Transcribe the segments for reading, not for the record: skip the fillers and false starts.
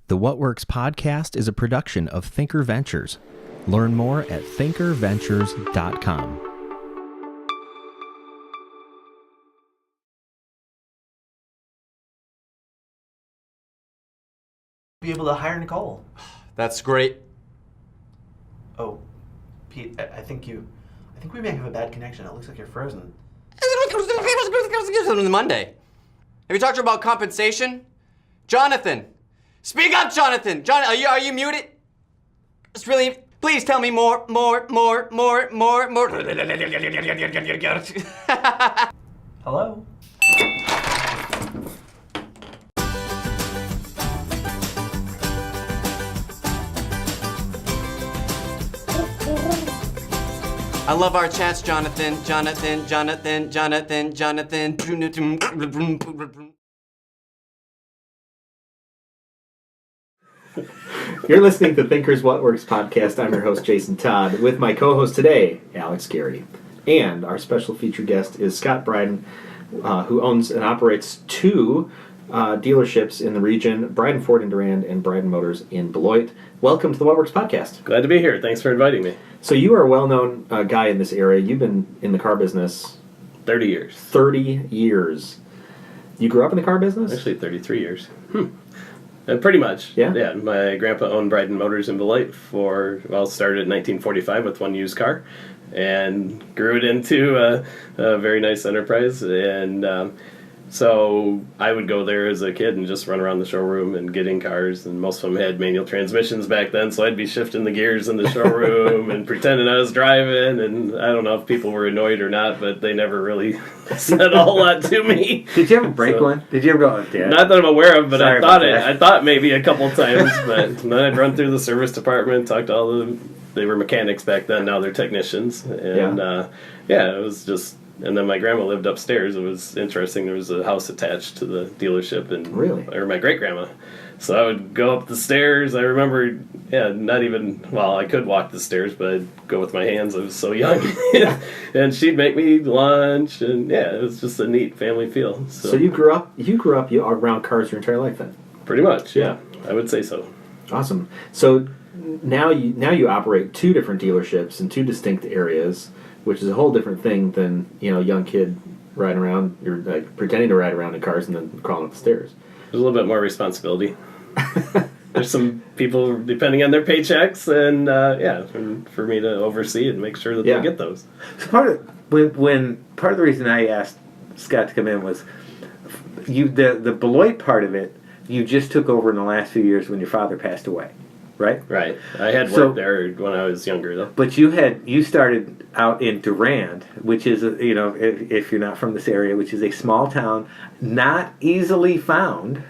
The What Works podcast is a production of Thinker Ventures. Learn more at thinkerventures.com. Be able to hire Nicole. That's great. Oh, Pete, I think we may have a bad connection. It looks like you're frozen. Monday. Have you talked to her about compensation? Jonathan! Speak up, Jonathan! Are you muted? It's really... Please tell me more. Hello? I love our chats, Jonathan. You're listening to Thinkers What Works podcast. I'm your host, Jason Todd, with my co-host today, Alex Gary. And our special featured guest is Scott Bryden, who owns and operates two dealerships in the region, Bryden Ford in Durand and Bryden Motors in Beloit. Welcome to the What Works podcast. Glad to be here. Thanks for inviting me. So you are a well-known guy in this area. You've been in the car business 30 years. 30 years. You grew up in the car business? Actually, 33 years. Pretty much. Yeah? My grandpa owned Bryden Motors in Beloit started in 1945 with one used car and grew it into a very nice enterprise. And so I would go there as a kid and just run around the showroom and get in cars, and most of them had manual transmissions back then, so I'd be shifting the gears in the showroom and pretending I was driving, and I don't know if people were annoyed or not, but they never really said a whole lot to me. Did you ever break one? Did you ever go, Dad? Not that I'm aware of, but Sorry I thought maybe a couple times, but then I'd run through the service department, talk to all they were mechanics back then, now they're technicians, and it was just... And then my grandma lived upstairs. It was interesting. There was a house attached to the dealership, or my great grandma. So I would go up the stairs. I remember, I could walk the stairs, but I'd go with my hands. I was so young, and she'd make me lunch, and it was just a neat family feel. So you grew up around cars your entire life, then? Pretty much, yeah. I would say so. Awesome. So now you operate two different dealerships in two distinct areas, which is a whole different thing than, a young kid riding around. You're like pretending to ride around in cars and then crawling up the stairs. There's a little bit more responsibility. There's some people depending on their paychecks, and for me to oversee and make sure that they get those. So part of the reason I asked Scott to come in was the Beloit part of it. You just took over in the last few years when your father passed away, right? Right. I had worked there when I was younger, though. But you started out in Durand, which is, if you're not from this area, which is a small town, not easily found.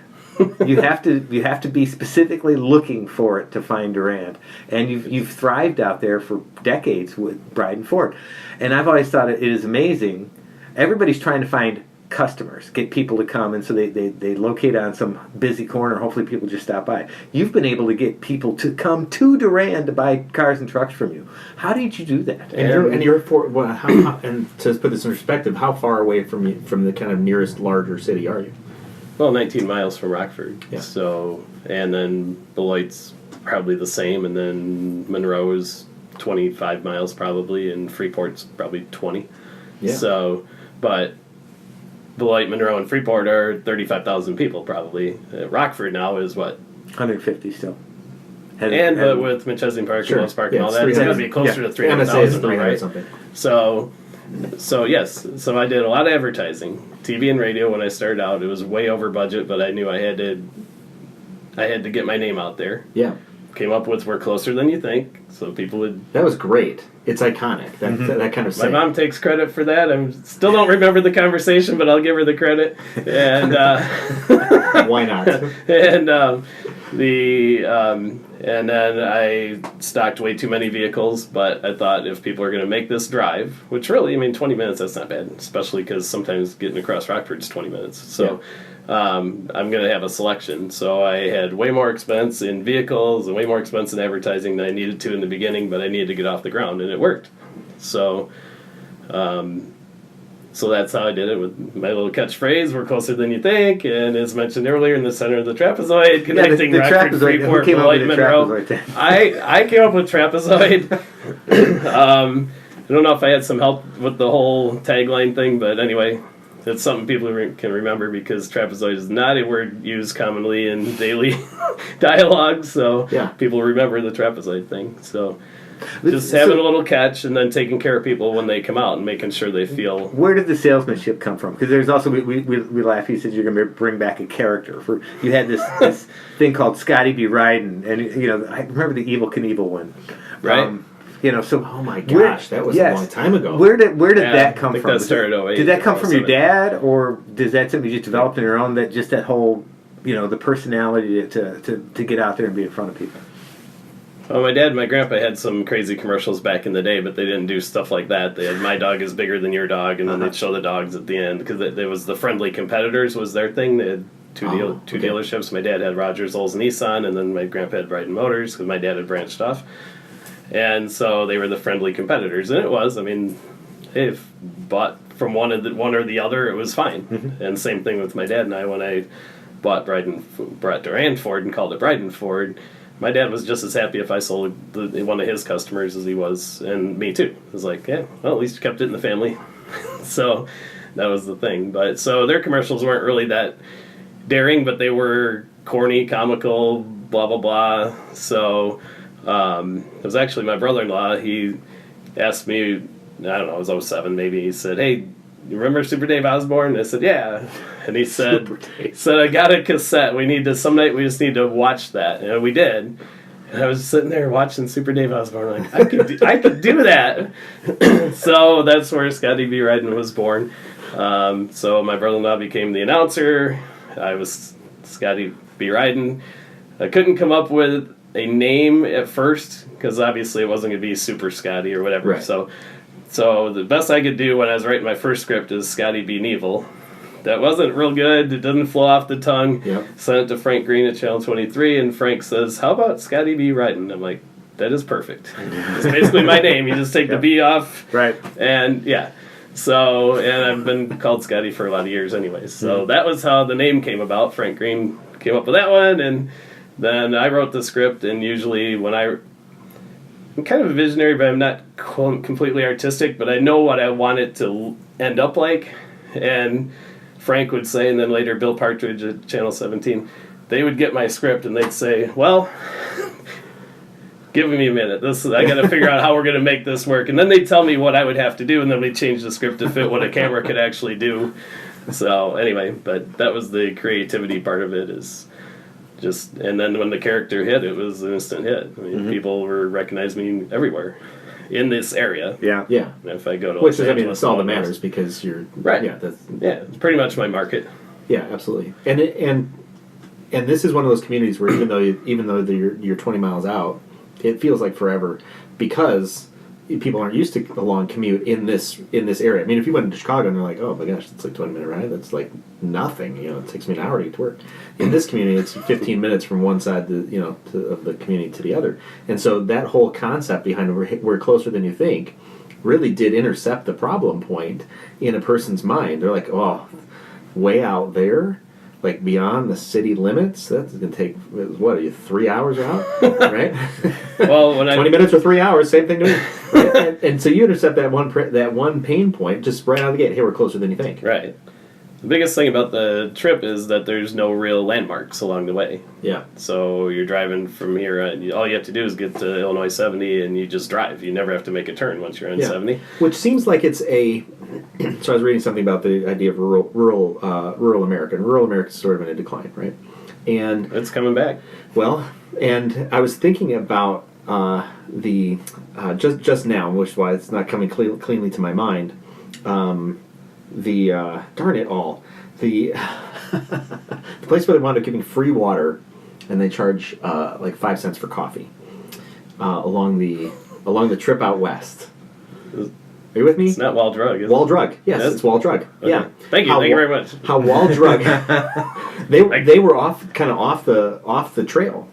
You have to be specifically looking for it to find Durand, and you've thrived out there for decades with Bryden Ford, and I've always thought it is amazing. Everybody's trying to find customers, get people to come, and so they locate on some busy corner. Hopefully people just stop by. You've been able to get people to come to Durand to buy cars and trucks from you. How did you do that? And to put this in perspective, how far away from the kind of nearest larger city are you? Well, 19 miles from Rockford. Yeah. So, and then Beloit's probably the same, and then Monroe is 25 miles probably, and Freeport's probably 20. Yeah. So, but Beloit, Monroe, and Freeport are 35,000 people probably. Rockford now is what? 150 still. But with McChesney Park and Wells Park and all that, it's going to be closer to 300,000, right? Something. So yes. So I did a lot of advertising, TV and radio when I started out. It was way over budget, but I knew I had to get my name out there. Yeah. Came up with "We're Closer Than You Think," so people would... That was great. It's iconic, that kind of saying. My mom takes credit for that. I still don't remember the conversation, but I'll give her the credit. And why not? And then I stocked way too many vehicles, but I thought if people are going to make this drive, which really, 20 minutes, that's not bad, especially because sometimes getting across Rockford is 20 minutes. So I'm going to have a selection. So I had way more expense in vehicles and way more expense in advertising than I needed to in the beginning, but I needed to get off the ground, and it worked. So So that's how I did it with my little catchphrase, we're closer than you think, and as mentioned earlier, in the center of the trapezoid, connecting the Rockford, trapezoid. Freeport, Who came up Beloit, with the Monroe. trapezoid? I came up with trapezoid. I don't know if I had some help with the whole tagline thing, but anyway, it's something people can remember because trapezoid is not a word used commonly in daily dialogue, so people remember the trapezoid thing. So just having a little catch and then taking care of people when they come out and making sure they feel. Where did the salesmanship come from? Because there's also we laugh. You said you're going to bring back a character. You had this thing called Scotty B. Ryden, and I remember the Evel Knievel one, right? So oh my gosh, that was a long time ago. Where did that come from? That started 08. Did that come from your dad, or does that something you just developed on your own? That whole the personality to get out there and be in front of people. Well, my dad and my grandpa had some crazy commercials back in the day, but they didn't do stuff like that. They had "My dog is bigger than your dog," and then they'd show the dogs at the end because it was the friendly competitors was their thing. They had two dealerships. My dad had Rogers, Olds, Nissan, and then my grandpa had Bryden Motors because my dad had branched off. And so they were the friendly competitors, and it was. I mean, if bought from one or the other, it was fine. Mm-hmm. And same thing with my dad and I. When I bought Durand Ford and called it Bryden Ford, my dad was just as happy if I sold one of his customers as he was, and me too. It was like, yeah, well, at least you kept it in the family. So that was the thing. But so their commercials weren't really that daring, but they were corny, comical, blah blah blah. So. It was actually my brother-in-law. He asked me, I don't know, I was 07 maybe. He said, "Hey, you remember Super Dave Osborne?" I said, "Yeah." And he said, "I got a cassette. Some night we just need to watch that." And we did. And I was sitting there watching Super Dave Osborne, like, I could do that. So that's where Scotty B. Ryden was born. So my brother-in-law became the announcer. I was Scotty B. Ryden. I couldn't come up with a name at first because obviously it wasn't going to be Super Scotty or whatever. Right. So the best I could do when I was writing my first script is Scotty B. Neville. That wasn't real good. It didn't flow off the tongue. Yep. Sent it to Frank Green at Channel 23, and Frank says, "How about Scotty B. Ryden?" I'm like, "That is perfect." It's basically my name. You just take the B off. Right. And yeah. So, and I've been called Scotty for a lot of years anyways. So that was how the name came about. Frank Green came up with that one, and then I wrote the script, and usually when I'm kind of a visionary, but I'm not completely artistic, but I know what I want it to end up like. And Frank would say, and then later Bill Partridge at Channel 17, they would get my script and they'd say, "Well, give me a minute. I got to figure out how we're going to make this work." And then they'd tell me what I would have to do, and then we'd change the script to fit what a camera could actually do. So anyway, but that was the creativity part of it is just, and then when the character hit, it was an instant hit. I mean, people were recognizing me everywhere in this area. Yeah. Yeah. And if I go to Which Los is, Angeles, it's all that matters because you're right. Yeah, it's pretty much my market. Yeah, absolutely. And this is one of those communities where even though you're 20 miles out, it feels like forever because people aren't used to a long commute in this area. I mean, if you went to Chicago and they're like, "Oh my gosh, it's like 20-minute ride," that's like nothing. It takes me an hour to get to work. In this community, it's 15 minutes from one side of the community to the other. And so that whole concept behind we're closer than you think really did intercept the problem point in a person's mind. They're like, "Oh, way out there, like beyond the city limits, that's going to take, what are you, 3 hours out?" Right? Well, when 20 minutes or 3 hours, same thing to me. Right? and so you intercept that one pain point just right out of the gate. Hey, we're closer than you think. Right. The biggest thing about the trip is that there's no real landmarks along the way. Yeah. So you're driving from here, all you have to do is get to Illinois 70, and you just drive. You never have to make a turn once you're on 70. Which seems like it's a. So I was reading something about the idea of rural America. And rural America is sort of in a decline, right? And it's coming back. Well, and I was thinking about the just now, which is why it's not coming cleanly to my mind. Darn it all, the place where they wound up giving free water, and they charge like 5 cents for coffee along the trip out west. Are you with me? It's not Wall Drug, is it? Wall Drug. Yes, it's Wall Drug. Okay. Yeah. Thank you very much. How Wall Drug. They were off the trail.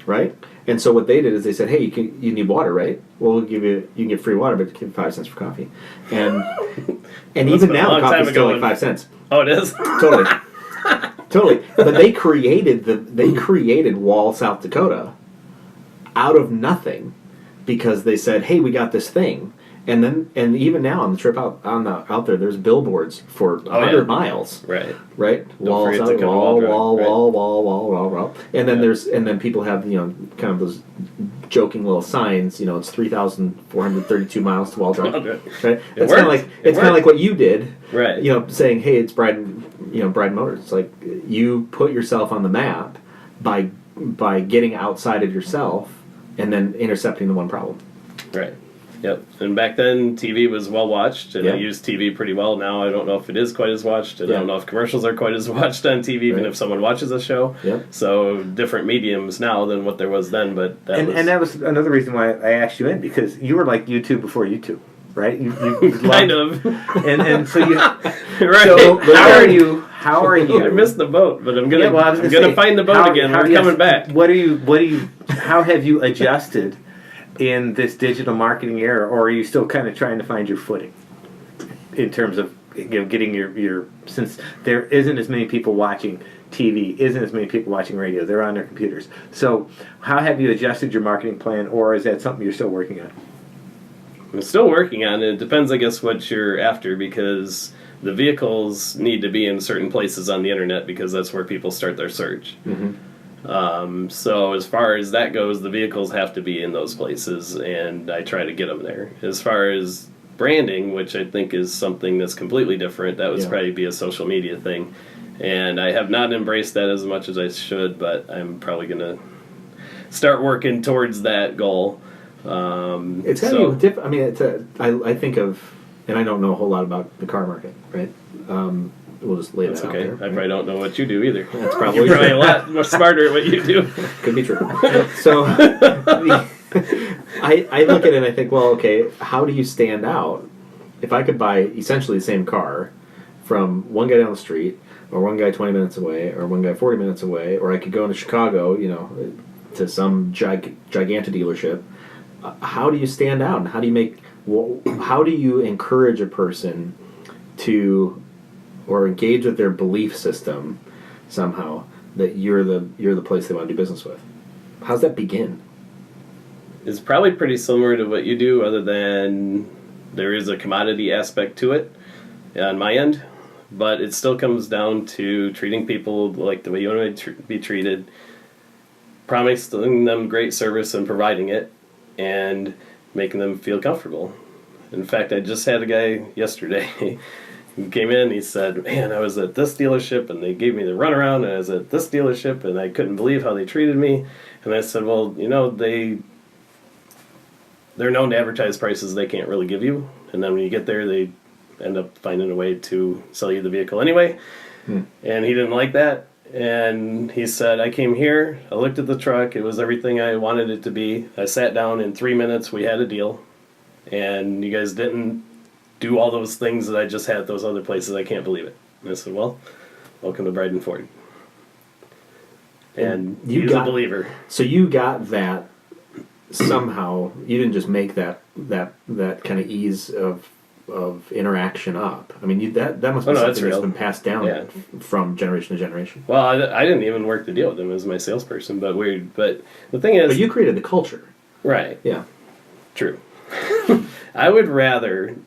right? And so what they did is they said, hey, you need water, right? Well, you can get free water, but you get 5 cents for coffee. And even now, coffee's still like 5 cents. Oh, it is? Totally. Totally. But they created Wall, South Dakota out of nothing because they said, hey, we got this thing. And even now on the trip out there, there's billboards for 100 miles. Right. Wall, forget to wall. And then people have, kind of those joking little signs, it's 3,432 miles to Wall Drive. Right? It's kind of like what you did. Right. Saying, hey, it's Bryden, Bryden Motors. It's like you put yourself on the map by getting outside of yourself and then intercepting the one problem. Right. Yep. And back then, TV was well watched, and I Yeah. used TV pretty well. Now I don't know if it is quite as watched, and I don't know if commercials are quite as watched on TV, even if someone watches a show. Yep. So different mediums now than what there was then, but that was another reason why I asked you in, because you were like YouTube before YouTube, right? You kind of. And so you Right. So how are you? I missed the boat, but I'm gonna find the boat again. We're coming back. How have you adjusted in this digital marketing era, or are you still kind of trying to find your footing in terms of getting your since there isn't as many people watching TV, isn't as many people watching radio, they're on their computers. So how have you adjusted your marketing plan, or is that something you're still working on? I'm still working on it. It depends, I guess, what you're after, because the vehicles need to be in certain places on the internet because that's where people start their search. Mm-hmm. So as far as that goes, the vehicles have to be in those places, and I try to get them there. As far as branding, which I think is something that's completely different, that would probably be a social media thing. And I have not embraced that as much as I should, but I'm probably going to start working towards that goal. It's got to be different. I mean, I think of, and I don't know a whole lot about the car market, right? We'll just lay that out there. I probably don't know what you do either. That's probably You're probably a lot more smarter at what you do. Could be true. So I look at it and I think, well, okay, how do you stand out? If I could buy essentially the same car from one guy down the street, or one guy 20 minutes away, or one guy 40 minutes away, or I could go into Chicago, to some gigantic dealership, how do you stand out? And how do you encourage a person to, or engage with their belief system somehow that you're the place they want to do business with? How's that begin? It's probably pretty similar to what you do, other than there is a commodity aspect to it on my end, but it still comes down to treating people like the way you want to be treated, promising them great service and providing it, and making them feel comfortable. In fact, I just had a guy yesterday. He came in, he said, man, I was at this dealership and they gave me the runaround, and I was at this dealership and I couldn't believe how they treated me. And I said, well, they're known to advertise prices they can't really give you. And then when you get there, they end up finding a way to sell you the vehicle anyway. And he didn't like that. And he said, I came here, I looked at the truck, it was everything I wanted it to be. I sat down, in 3 minutes we had a deal. And you guys didn't do all those things that I just had at those other places. I can't believe it. And I said, well, welcome to Bryden Ford. And he's a believer. So you got that somehow. You didn't just make that kind of ease of interaction up. I mean, that must be something that's been passed down from generation to generation. Well, I didn't even work the deal with him as my salesperson, but the thing is... But you created the culture. Right. Yeah. True. I would rather...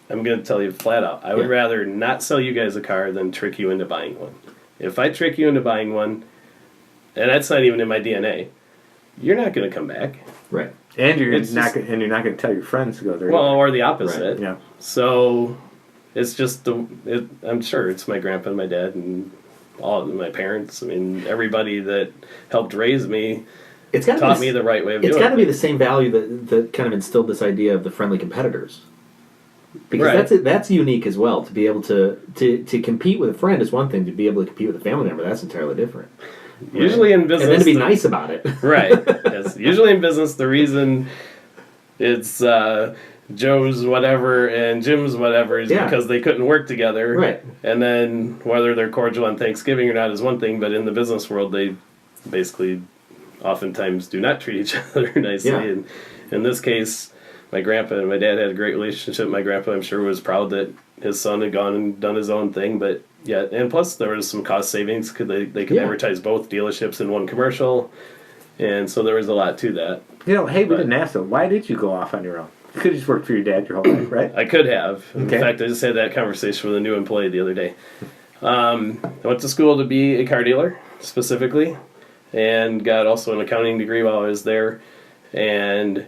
I'm going to tell you flat out. I would rather not sell you guys a car than trick you into buying one. If I trick you into buying one, and that's not even in my DNA, you're not going to come back. Right. And you're not going to tell your friends to go there. Well, or the opposite. Right. Yeah. So it's just I'm sure it's my grandpa and my dad and all of my parents. I mean, everybody that helped raise me taught me the right way of doing it. It's got to be the same value that kind of instilled this idea of the friendly competitors. Because that's unique as well. To be able to compete with a friend is one thing. To be able to compete with a family member, that's entirely different. Usually in business... And then to be nice about it. Right. Yes. Usually in business, the reason it's Joe's whatever and Jim's whatever is because they couldn't work together. Right. And then whether they're cordial on Thanksgiving or not is one thing, but in the business world, they basically oftentimes do not treat each other nicely. Yeah. And in this case, my grandpa and my dad had a great relationship. My grandpa, I'm sure, was proud that his son had gone and done his own thing. But yeah, and plus there was some cost savings because they could advertise both dealerships in one commercial. And so there was a lot to that. Hey, we didn't ask them. Why did you go off on your own? You could have just worked for your dad your whole life, right? I could have. In Okay. fact, I just had that conversation with a new employee the other day. I went to school to be a car dealer, specifically, and got also an accounting degree while I was there, and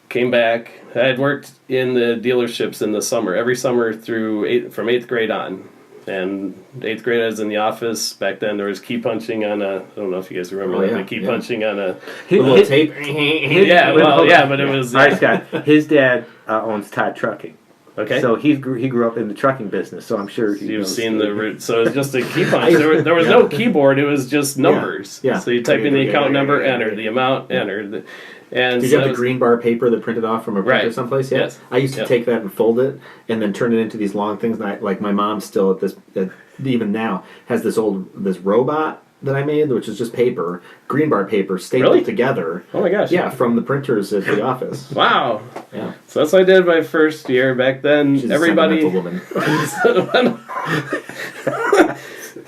came back. I had worked in the dealerships in the summer, every summer from 8th grade on. And 8th grade I was in the office. Back then there was key punching on I don't know if you guys remember that, but punching on a little tape. but it was... All right, Scott. His dad owns Todd Trucking. Okay. So he grew up in the trucking business, so I'm sure You've seen the route. So it's just a key punch. There was no keyboard. It was just numbers. Yeah. So you type in the account number, enter the amount, enter. And Did so you have the green bar paper that printed off from a printer Right. someplace? Yeah. Yes. I used to Yep. take that and fold it, and then turn it into these long things. And like my mom still even now has this robot that I made, which is just paper, green bar paper stapled Really? together. Oh my gosh. Yeah, from the printers at the office. Wow. Yeah. So that's what I did my first year. Back then, She's everybody. a sentimental woman.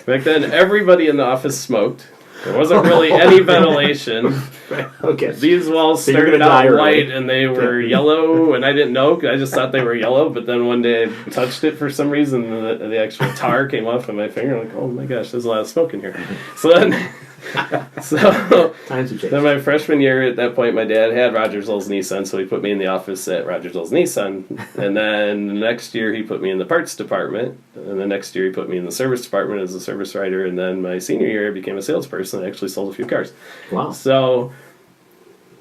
Back then, everybody in the office smoked. There wasn't really any ventilation. Right. Okay. These walls So you're started gonna die out early. white and they were yellow, and I didn't know 'cause I just thought they were yellow. But then one day I touched it for some reason, and the actual tar came off of my finger. Like, oh my gosh, there's a lot of smoke in here. So then, Times have changed. then my freshman year, at that point, my dad had Rogers Olds Nissan, so he put me in the office at Rogers Olds Nissan. And then the next year, he put me in the parts department. And the next year, he put me in the service department as a service writer. And then my senior year, I became a salesperson. I actually sold a few cars. Wow. So,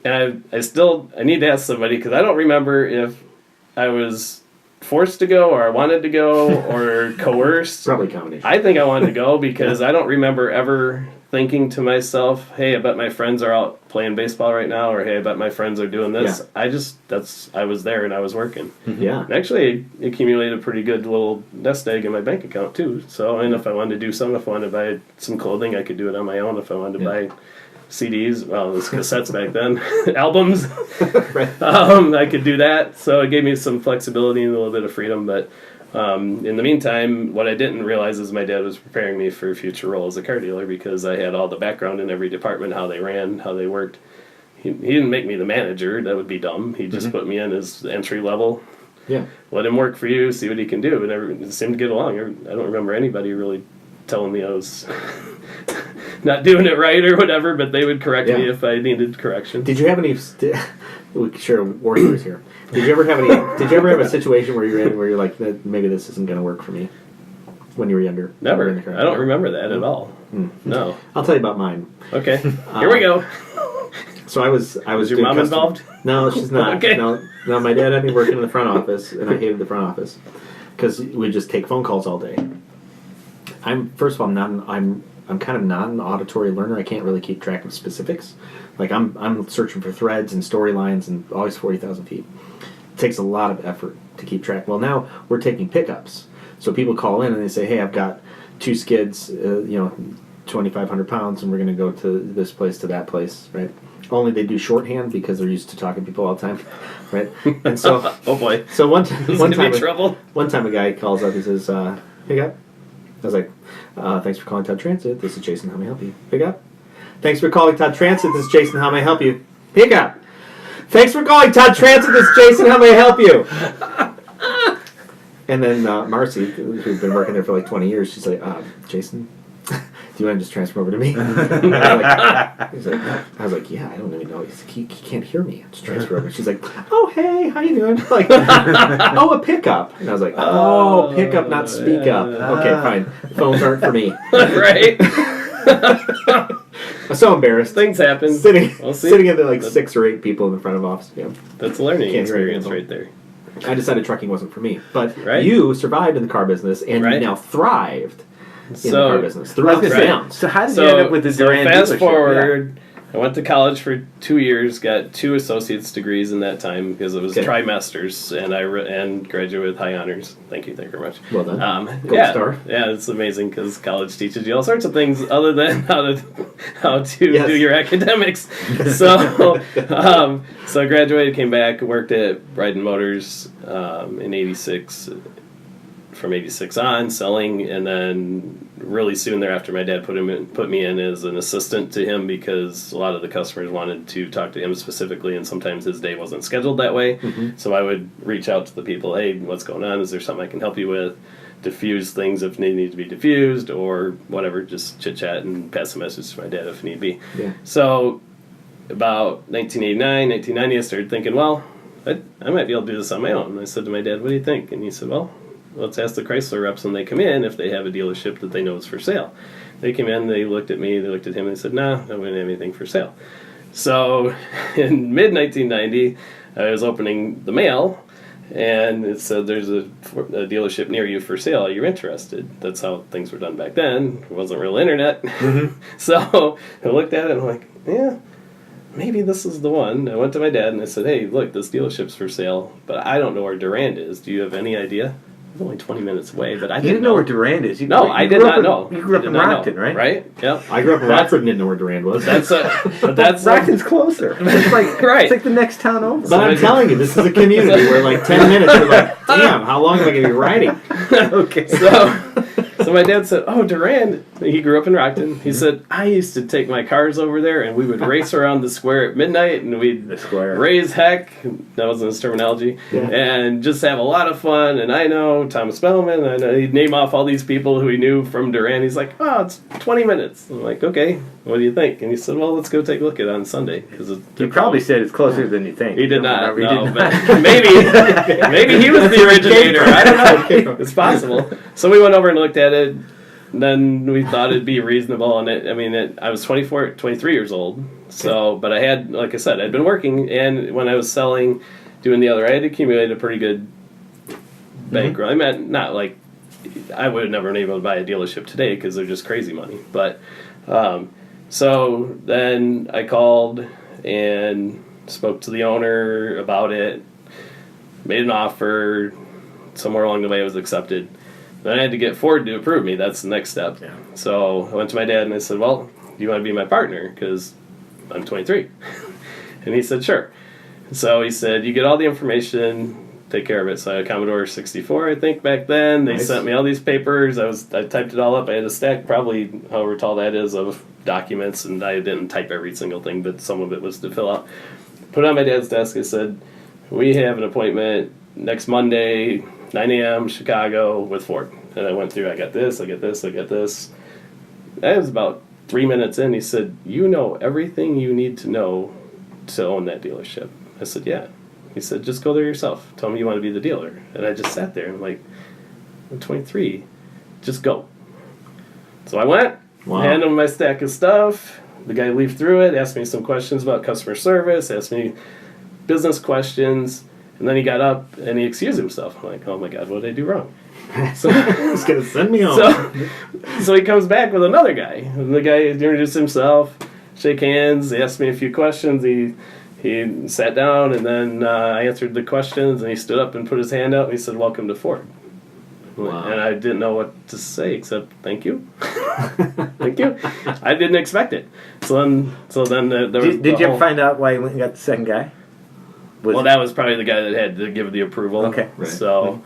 and I need to ask somebody, because I don't remember if I was forced to go or I wanted to go or coerced. Probably a combination. I think I wanted to go because I don't remember ever thinking to myself, hey, I bet my friends are out playing baseball right now, or hey, I bet my friends are doing this. Yeah. I was there and I was working. Yeah. And actually, I accumulated a pretty good little nest egg in my bank account too. So, and if I wanted to do something, if I wanted to buy some clothing, I could do it on my own. If I wanted to buy CDs, well, it was cassettes back then, albums, Right. I could do that. So it gave me some flexibility and a little bit of freedom. But in the meantime, what I didn't realize is my dad was preparing me for a future role as a car dealer, because I had all the background in every department, how they ran, how they worked. He didn't make me the manager. That would be dumb. He just put me in as entry level. Yeah. Let him work for you, see what he can do. And everyone seemed to get along. I don't remember anybody really telling me I was not doing it right or whatever, but they would correct me if I needed correction. Did you have any? We could share war stories here. Did you ever have a situation where you're like, maybe this isn't going to work for me? When you were younger? Never. In the car? I don't remember that at all. No. I'll tell you about mine. Okay. Here we go. So I was Was your doing mom involved? No, she's not. Okay. No, my dad had me working in the front office, and I hated the front office because we just take phone calls all day. I'm kind of not an auditory learner. I can't really keep track of specifics. Like I'm searching for threads and storylines and always 40,000 feet. It takes a lot of effort to keep track. Well, now we're taking pickups. So people call in and they say, hey, I've got 2 skids, 2,500 pounds, and we're going to go to this place, to that place, right? Only they do shorthand because they're used to talking to people all the time, right? And so, Oh boy. so one This is gonna be trouble. one time a guy calls up, he says, pick up. I was like, thanks for calling Todd Transit. This is Jason. How may I help you? Pick up. Thanks for calling Todd Transit. This is Jason. How may I help you? Pick up. Thanks for calling Todd Transit. This is Jason. How may I help you? And then Marcy, who's been working there for like 20 years, she's like, Jason, do you want to just transfer over to me? I was like, yeah, I don't even know. He can't hear me. Just transfer over. She's like, oh, hey, how you doing? Like, oh, a pickup. And I was like, oh, pickup, not speak up. Okay, fine. Phones aren't for me. Right. I'm so embarrassed. Things happen. Sitting at like That's- 6 or 8 people in the front of office. Yeah. That's a learning Can't hear experience anything. right there. I decided trucking wasn't for me. But Right. you survived in the car business, and you Right. now thrived in the So- car business. Throughout the Right. downs. So how did you end up with the Duran fast dealership? forward, I went to college for 2 years, got 2 associate's degrees in that time because it was trimesters, and and graduated with high honors. Thank you very much. Well done. Gold yeah, star. Yeah, it's amazing because college teaches you all sorts of things other than how to Yes. do your academics. So, so I graduated, came back, worked at Bryden Motors in '86. From '86 on, selling, and then really soon thereafter, my dad put me in as an assistant to him because a lot of the customers wanted to talk to him specifically, and sometimes his day wasn't scheduled that way. So I would reach out to the people, hey, what's going on? Is there something I can help you with? Diffuse things if they need to be diffused, or whatever, just chit-chat and pass a message to my dad if need be. Yeah. So about 1989, 1990, I started thinking, well, I might be able to do this on my own. And I said to my dad, what do you think? And he said, well, let's ask the Chrysler reps when they come in if they have a dealership that they know is for sale. They came in, they looked at me, they looked at him, and they said, nah, I wouldn't have anything for sale. So in mid-1990, I was opening the mail, and it said there's a dealership near you for sale. Are you interested? That's how things were done back then. It wasn't real internet. So I looked at it, and I'm like, yeah, maybe this is the one. I went to my dad, and I said, hey, look, this dealership's for sale, but I don't know where Durand is. Do you have any idea? It's only 20 minutes away, but I You didn't know where Durand is. I did not know. You grew up in Rockton, right? Right? Yep. I grew up in Rockford and didn't know where Durand was. That's Rockton's closer. It's like Right. It's like the next town over. But I'm telling you, this is a community where like 10 minutes, you're like, damn, how long am I going to be riding? Okay. So my dad said, oh, Durand, he grew up in Rockton. He said, I used to take my cars over there, and we would race around the square at midnight, and we'd raise heck, that wasn't his terminology, and just have a lot of fun. And I know Thomas Bellman, and he'd name off all these people who he knew from Durand. He's like, oh, it's 20 minutes. I'm like, okay, what do you think? And he said, well, let's go take a look at it on Sunday. He probably said it's closer than you think. He did not. He No, did but not. maybe he was the originator. I don't know. It's possible. So we went over and looked at it. And then we thought it'd be reasonable. And I was 23 years old. So, but I had, like I said, I'd been working, and when I was selling, doing the other, I had accumulated a pretty good bankroll. I mean, not like I would have never been able to buy a dealership today because they're just crazy money. But so then I called and spoke to the owner about it, made an offer. Somewhere along the way, it was accepted. Then I had to get Ford to approve me. That's the next step. Yeah. So I went to my dad and I said, well, do you want to be my partner? Because I'm 23. And he said, sure. So he said, you get all the information, take care of it. So I had a Commodore 64, I think, back then. They sent me all these papers. I typed it all up. I had a stack, probably however tall that is, of documents. And I didn't type every single thing, but some of it was to fill out. Put it on my dad's desk. I said, we have an appointment next Monday, 9 a.m., Chicago, with Ford. And I went through, I got this, I got this, I got this. That was about 3 minutes in. He said, you know everything you need to know to own that dealership. I said, yeah. He said, just go there yourself. Tell me you want to be the dealer. And I just sat there and I'm like, I'm 23. Just go. So I went, handed him my stack of stuff. The guy leafed through it, asked me some questions about customer service, asked me business questions. And then he got up and he excused himself. I'm like, oh my God, what did I do wrong? So he's going to send me home. So he comes back with another guy. And the guy introduced himself, shake hands, he asked me a few questions. He sat down and then I answered the questions and he stood up and put his hand out and he said, welcome to Ford. Wow. And I didn't know what to say except thank you. Thank you. I didn't expect it. So then there was Did you ever find out why you went and got the second guy? Well, that was probably the guy that had to give the approval. Okay. Right. So,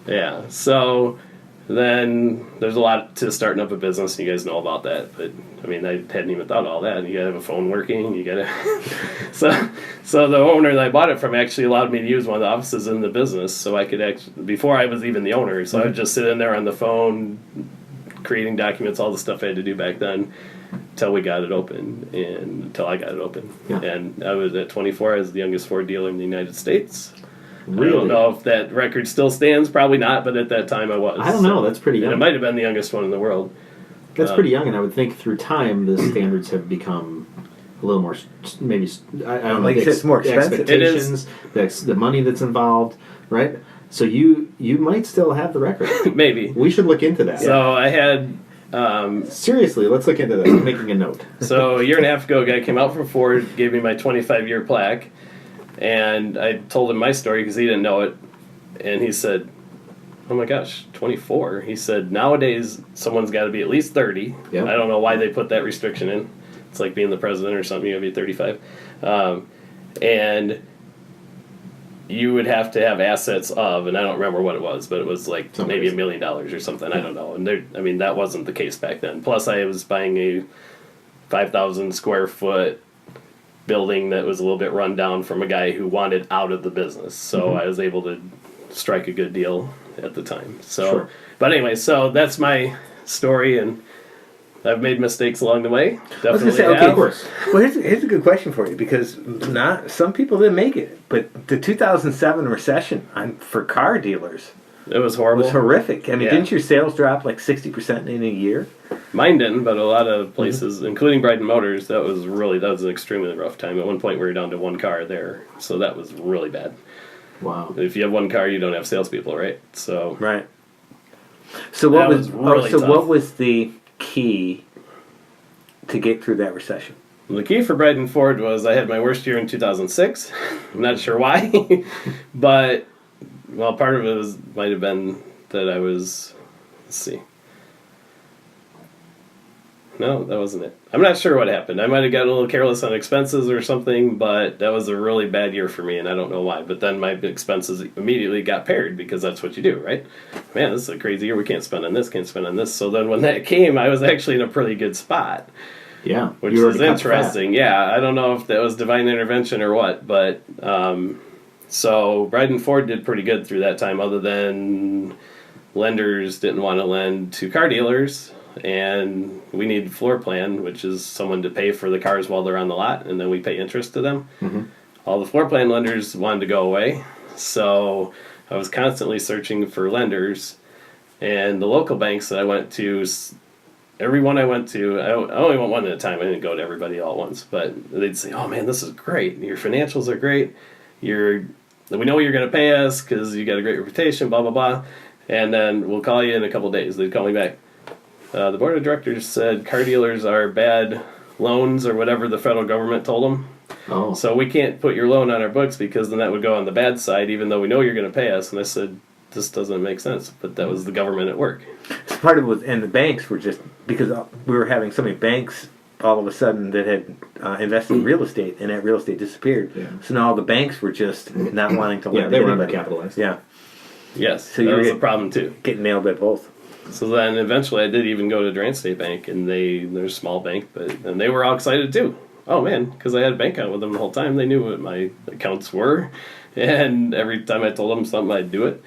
yeah. So then there's a lot to starting up a business. You guys know about that. But, I mean, I hadn't even thought of all that. You got to have a phone working. You got to... So the owner that I bought it from actually allowed me to use one of the offices in the business. So I could actually... Before I was even the owner. So I would just sit in there on the phone, creating documents, all the stuff I had to do back then. Until we got it open, and until I got it open. Yeah. And I was at 24, I was the youngest Ford dealer in the United States. Really? I don't know if that record still stands, probably not, but at that time I was. I don't know, that's pretty young. And it might have been the youngest one in the world. That's pretty young, and I would think through time the standards have become a little more, maybe, I don't know, like it's more expensive. Expectations, the money that's involved, right? So you might still have the record. Maybe. We should look into that. So I had Seriously, let's look into this. I'm making a note. So a year and a half ago, a guy came out from Ford, gave me my 25-year plaque, and I told him my story because he didn't know it, and he said, "Oh my gosh, 24." He said, "Nowadays, someone's got to be at least 30. Yep. I don't know why they put that restriction in. It's like being the president or something. You got to be 35. And you would have to have assets of," and I don't remember what it was, but it was like maybe $1 million or something. I don't know. And that wasn't the case back then. Plus, I was buying a 5,000 square foot building that was a little bit run down from a guy who wanted out of the business. So I was able to strike a good deal at the time. So, Sure. But anyway, so that's my story, and I've made mistakes along the way. I was Definitely gonna say, have. okay, Of course. Well, here's a good question for you, because not some people didn't make it, but the 2007 recession for car dealers It was horrible. was horrific. I mean, Yeah. didn't your sales drop like 60% in a year? Mine didn't, but a lot of places, including Bryden Motors, that was an extremely rough time. At one point, we were down to one car there, so that was really bad. Wow. If you have one car, you don't have salespeople, right? So Right. So what That was, was really tough. what was the key to get through that recession? the key for Bryden Ford was I had my worst year in 2006. I'm not sure why, but part of it might have been that I was. Let's see. No, that wasn't it. I'm not sure what happened. I might have gotten a little careless on expenses or something, but that was a really bad year for me, and I don't know why. But then my expenses immediately got paired because that's what you do, right? Man, this is a crazy year. We can't spend on this, can't spend on this. So then when that came, I was actually in a pretty good spot, Yeah. which You is already cut the fat. interesting. Yeah, I don't know if that was divine intervention or what, but so Bryden Ford did pretty good through that time, other than lenders didn't want to lend to car dealers. And we need floor plan, which is someone to pay for the cars while they're on the lot, and then we pay interest to them. All the floor plan lenders wanted to go away, so I was constantly searching for lenders. And the local banks that I went to, every one I went to, I only went one at a time. I didn't go to everybody all at once, but they'd say, "Oh man, this is great. Your financials are great. We know you're going to pay us because you got a great reputation, blah, blah, blah. And then we'll call you in a couple days." They'd call me back. The board of directors said car dealers are bad loans or whatever the federal government told them. Oh. So we can't put your loan on our books because then that would go on the bad side, even though we know you're going to pay us. And I said, this doesn't make sense. But that was the government at work. So part of it was, and the banks were just, because we were having so many banks all of a sudden that had invested in real estate, and that real estate disappeared. Yeah. So now all the banks were just not wanting to lend Yeah, they to were anybody. undercapitalized. Yeah, Yes, So that you was were a problem too. getting nailed at both. So then eventually I did even go to Durant State Bank, and they're a small bank, and they were all excited too. Oh man, because I had a bank account with them the whole time. They knew what my accounts were, and every time I told them something, I'd do it.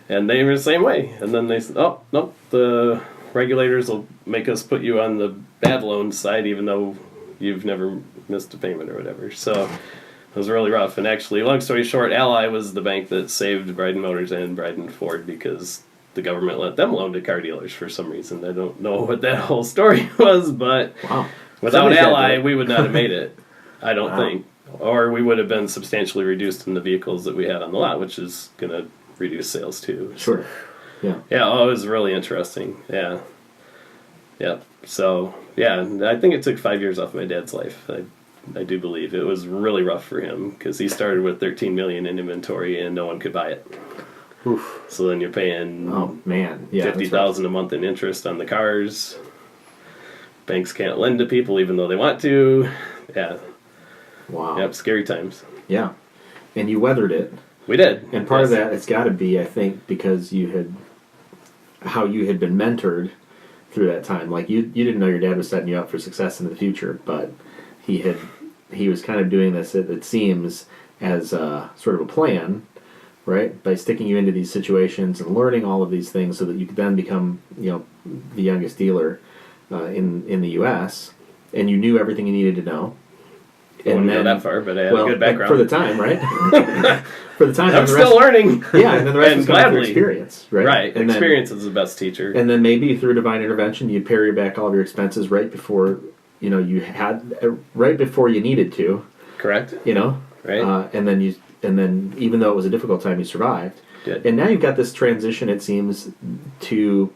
And they were the same way. And then they said, "Oh, nope, the regulators will make us put you on the bad loan side, even though you've never missed a payment or whatever." So it was really rough. And actually, long story short, Ally was the bank that saved Bryden Motors and Bryden Ford because the government let them loan to car dealers for some reason. I don't know what that whole story was, but Wow. without Somebody's gotta do Ally, it. we would not have made it. I don't Wow. think. Or we would have been substantially reduced in the vehicles that we had on the lot, which is going to reduce sales too. Sure. Yeah. Yeah, it was really interesting. Yeah. Yeah. So, yeah, I think it took 5 years off my dad's life. I do believe it was really rough for him because he started with $13 million in inventory and no one could buy it. Oof. So then you're paying Oh man. Yeah. that's right. $50,000 a month in interest on the cars. Banks can't lend to people even though they want to. Yeah. Wow. Yep. Scary times. Yeah. And you weathered it. We did. And part of Yes. that, it's got to be, I think, because you had been mentored through that time. Like you didn't know your dad was setting you up for success in the future, but he was kind of doing this. It seems as sort of a plan, right? By sticking you into these situations and learning all of these things, so that you could then become, the youngest dealer in the U.S. And you knew everything you needed to know. I wouldn't go that far, but I have a good background. For the time, right? For the time, I'm and the still rest- learning. Yeah, and then the rest And is going through gladly. experience, right? Right. And Experience is the best teacher. and then maybe through divine intervention, you parry back all of your expenses right before you had right before you needed to, Correct? Right. and then even though it was a difficult time, you survived. Good. And now you've got this transition. It seems to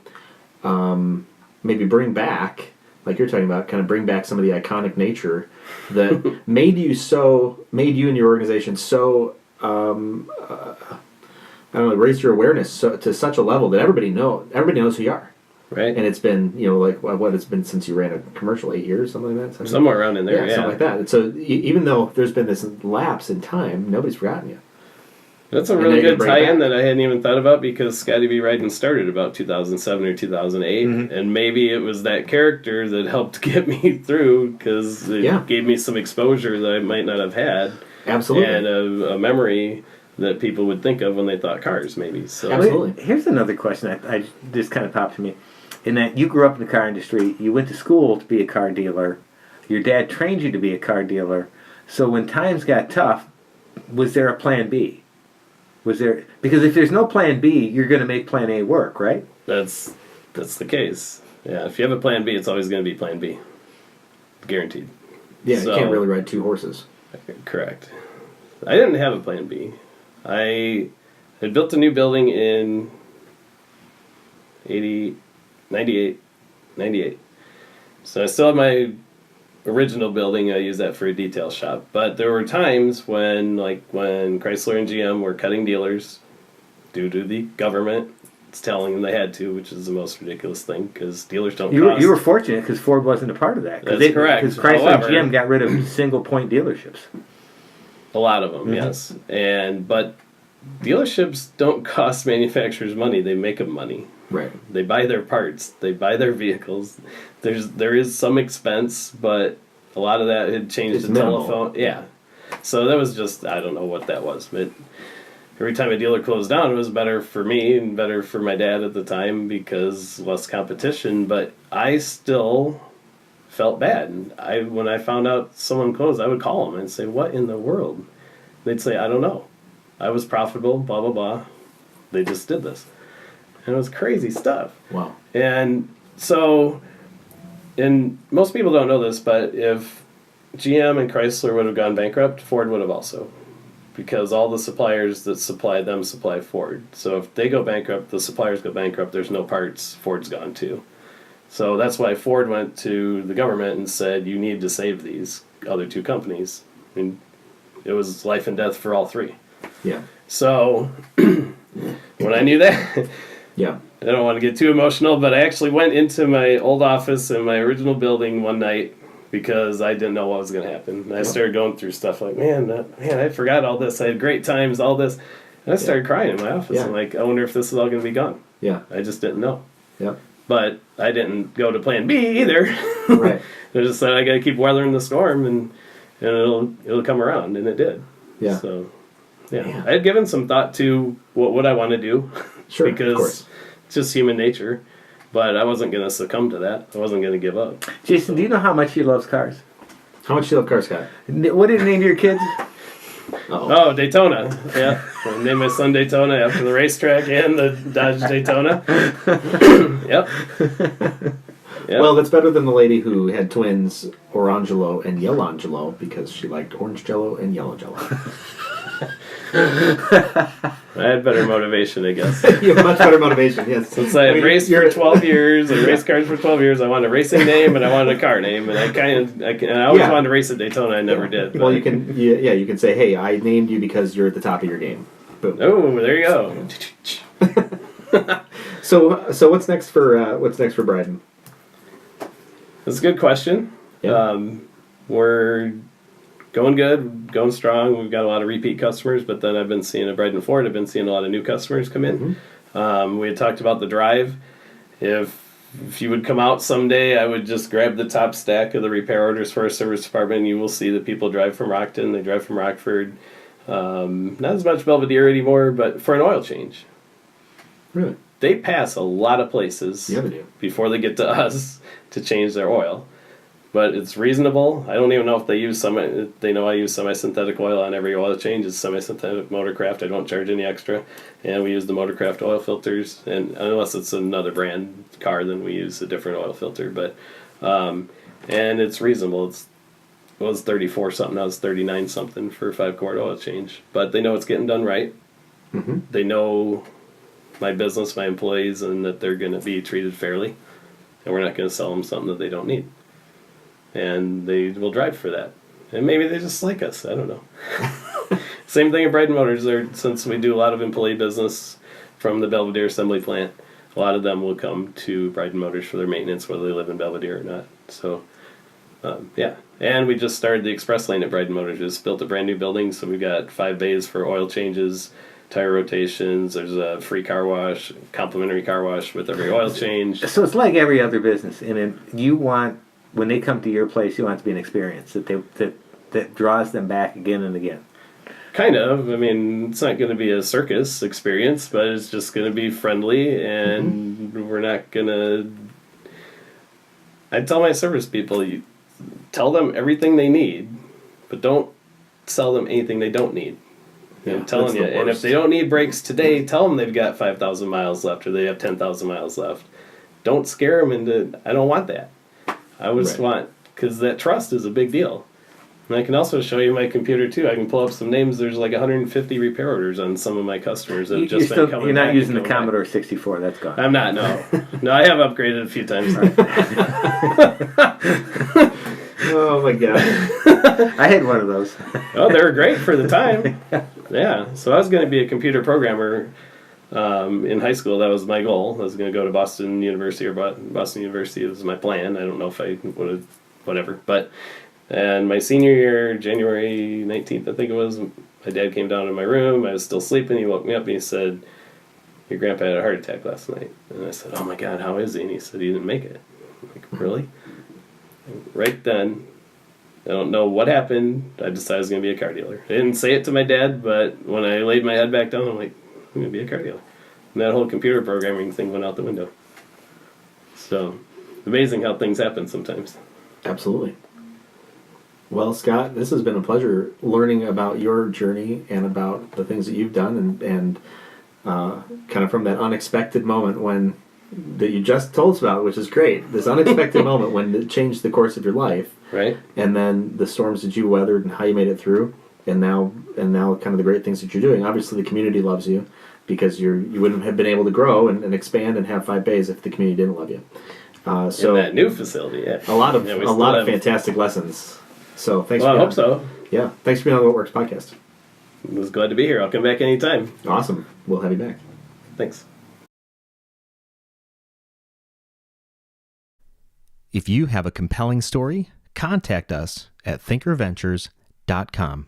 maybe bring back, like you're talking about, kind of bring back some of the iconic nature that made you and your organization so, I don't know, raised your awareness to such a level that everybody knows who you are. Right. And it's been, like, what it's been since you ran a commercial, 8 years, something like that? Somewhere around in there, yeah. Something like that. And so even though there's been this lapse in time, nobody's forgotten you. That's a really good tie-in that I hadn't even thought about, because Scotty B. Bryden started about 2007 or 2008, and maybe it was that character that helped get me through, because it gave me some exposure that I might not have had. Absolutely. And a memory that people would think of when they thought cars, maybe. So. Absolutely. Here's another question I just kind of popped to me. In that you grew up in the car industry, you went to school to be a car dealer, your dad trained you to be a car dealer, so when times got tough, was there a plan B? Because if there's no plan B, you're going to make plan A work, right? That's the case. Yeah, if you have a plan B, it's always going to be plan B. Guaranteed. Yeah, you can't really ride two horses. Correct. I didn't have a plan B. I had built a new building in 98. So I still have my original building. I use that for a detail shop. But there were times when Chrysler and GM were cutting dealers due to the government telling them they had to, which is the most ridiculous thing, because dealers don't cost. You were fortunate because Ford wasn't a part of that. That's correct. Because Chrysler and GM got rid of single-point dealerships. A lot of them, yes. But dealerships don't cost manufacturers money. They make them money. Right. They buy their parts. They buy their vehicles. There is some expense, but a lot of that had changed the telephone. Yeah. So that was just, I don't know what that was. But every time a dealer closed down, it was better for me and better for my dad at the time, because less competition. But I still felt bad. And when I found out someone closed, I would call them and say, "What in the world?" They'd say, "I don't know. I was profitable, blah, blah, blah. They just did this." And it was crazy stuff. Wow. And so, and most people don't know this, but if GM and Chrysler would have gone bankrupt, Ford would have also. Because all the suppliers that supply them supply Ford. So if they go bankrupt, the suppliers go bankrupt, there's no parts, Ford's gone too. So that's why Ford went to the government and said, you need to save these other two companies. And it was life and death for all three. Yeah. So when I knew that, yeah, I don't want to get too emotional, but I actually went into my old office in my original building one night because I didn't know what was going to happen. And I started going through stuff like, man, I forgot all this. I had great times, all this. And I started crying in my office. Yeah. I'm like, I wonder if this is all going to be gone. Yeah. I just didn't know. Yeah. But I didn't go to plan B either. Right. I just said I got to keep weathering the storm, and it'll come around, and it did. Yeah. So, yeah. I had given some thought to what would I want to do. Sure, because of course. it's just human nature. But I wasn't going to succumb to that. I wasn't going to give up. Jason, do you know how much he loves cars? How much do you love cars, Scott? What did you name your kids? Oh, Daytona. Yeah. I named my son Daytona after the racetrack and the Dodge Daytona. Yep. Well, that's better than the lady who had twins, Orangelo and Yellangelo, because she liked orange jello and yellow jello. I had better motivation, I guess. You have much better motivation, yes. Since I had raced for 12 years, I raced cars for 12 years, I wanted a racing name and I wanted a car name, and I always wanted to race at Daytona, I never did. Well, you can say, hey, I named you because you're at the top of your game. Boom. Oh, there you go. So what's next for Bryden? That's a good question. Yeah. We're going good, going strong. We've got a lot of repeat customers, but then I've been seeing at Bryden Ford, I've been seeing a lot of new customers come in. Mm-hmm. We had talked about the drive. If you would come out someday, I would just grab the top stack of the repair orders for our service department, and you will see that people drive from Rockton, they drive from Rockford. Not as much Belvedere anymore, but for an oil change. Really? They pass a lot of places Yeah, they do. before they get to us to change their oil. But it's reasonable. I don't even know if they know I use semi-synthetic oil on every oil change. It's semi-synthetic Motorcraft. I don't charge any extra. And we use the Motorcraft oil filters. And unless it's another brand car, then we use a different oil filter. But and it's reasonable. It was 34 something. Now it's 39 something for a 5-quart oil change. But they know it's getting done right. Mm-hmm. They know my business, my employees, and that they're going to be treated fairly. and we're not going to sell them something that they don't need. And they will drive for that. And maybe they just like us. I don't know. Same thing at Bryden Motors. Since we do a lot of employee business from the Belvedere assembly plant, a lot of them will come to Bryden Motors for their maintenance, whether they live in Belvedere or not. So, yeah. And we just started the express lane at Bryden Motors. We just built a brand new building, so we've got 5 bays for oil changes, tire rotations. There's a free car wash, complimentary car wash with every oil change. So it's like every other business, and you want, when they come to your place, you want it to be an experience that draws them back again and again. Kind of. I mean, it's not going to be a circus experience, but it's just going to be friendly, and we're not going to... I tell my service people, you tell them everything they need, but don't sell them anything they don't need. I'm telling you. And if they don't need brakes today, tell them they've got 5,000 miles left or they have 10,000 miles left. Don't scare them into, I don't want that. I just want, because that trust is a big deal. And I can also show you my computer too. I can pull up some names. There's like 150 repair orders on some of my customers that have just been coming back. You're not using the Commodore 64. That's gone. I'm not, no. No, I have upgraded a few times. Oh my god. I had one of those. Oh, they were great for the time. Yeah. So I was going to be a computer programmer in high school. That was my goal. I was going to go to Boston University, or Boston University was my plan. I don't know if I would have, whatever. And my senior year, January 19th, I think it was, my dad came down to my room. I was still sleeping. He woke me up and he said, "Your grandpa had a heart attack last night." And I said, "Oh my God, how is he?" And he said, "He didn't make it." I'm like, "Really?" Right then, I don't know what happened. I decided I was going to be a car dealer. I didn't say it to my dad, but when I laid my head back down, I'm like, I'm going to be a car dealer. And that whole computer programming thing went out the window. So, amazing how things happen sometimes. Absolutely. Well, Scott, this has been a pleasure learning about your journey and about the things that you've done, and kind of from that unexpected moment that you just told us about, which is great. This unexpected moment when it changed the course of your life, right? And then the storms that you weathered and how you made it through, and now kind of the great things that you're doing. Obviously, the community loves you because you wouldn't have been able to grow and expand and have 5 bays if the community didn't love you. So in that new facility, yeah, a lot of fantastic lessons. So thanks. Well, I hope so. Yeah, thanks for being on the What Works podcast. I was glad to be here. I'll come back anytime. Awesome. We'll have you back. Thanks. If you have a compelling story, contact us at thinkerventures.com.